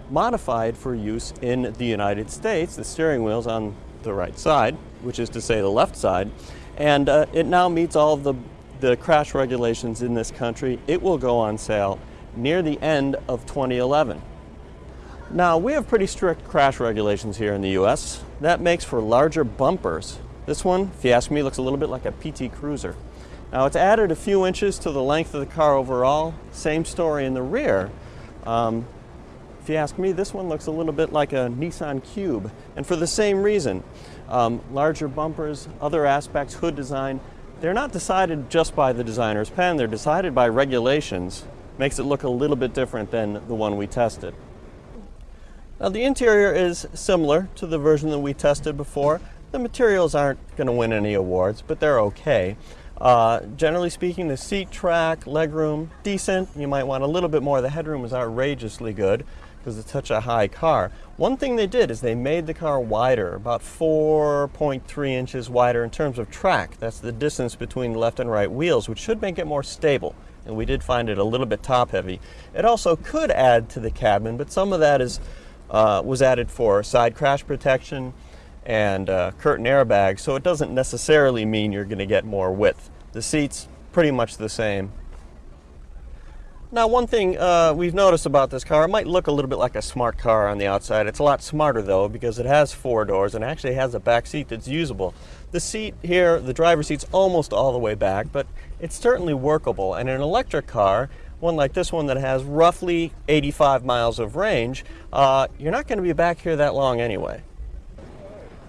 modified for use in the United States. The steering wheel's on the right side, which is to say the left side, and it now meets all of the crash regulations in this country. It will go on sale near the end of 2011. Now, we have pretty strict crash regulations here in the US. That makes for larger bumpers. This one, if you ask me, looks a little bit like a PT Cruiser. Now, it's added a few inches to the length of the car overall. Same story in the rear. If you ask me, this one looks a little bit like a Nissan Cube, and for the same reason. Larger bumpers, other aspects, hood design, they're not decided just by the designer's pen, they're decided by regulations. Makes it look a little bit different than the one we tested. Now, the interior is similar to the version that we tested before. The materials aren't going to win any awards, but they're okay. Generally speaking, the seat track, legroom, decent. You might want a little bit more. The headroom is outrageously good because it's such a high car. One thing they did is they made the car wider, about 4.3 inches wider in terms of track. That's the distance between left and right wheels, which should make it more stable. And we did find it a little bit top heavy. It also could add to the cabin, but some of that was added for side crash protection and curtain airbags, so it doesn't necessarily mean you're going to get more width. The seats, pretty much the same. Now, one thing we've noticed about this car, it might look a little bit like a smart car on the outside. It's a lot smarter, though, because it has 4 doors and actually has a back seat that's usable. The seat here, the driver's seat's almost all the way back, but it's certainly workable. And in an electric car, one like this one that has roughly 85 miles of range, you're not going to be back here that long anyway.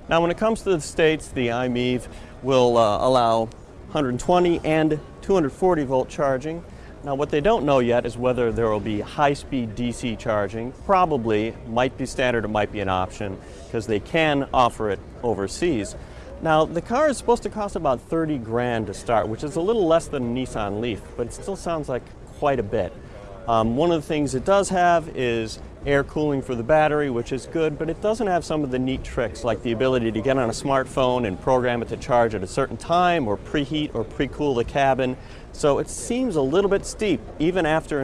Now, when it comes to the States, the i-MiEV will allow 120 and 240 volt charging. Now, what they don't know yet is whether there will be high-speed DC charging. Probably, might be standard, it might be an option, because they can offer it overseas. Now, the car is supposed to cost about 30 grand to start, which is a little less than a Nissan Leaf, but it still sounds like quite a bit. One of the things it does have is air cooling for the battery, which is good, but it doesn't have some of the neat tricks like the ability to get on a smartphone and program it to charge at a certain time, or preheat or pre-cool the cabin. So it seems a little bit steep even after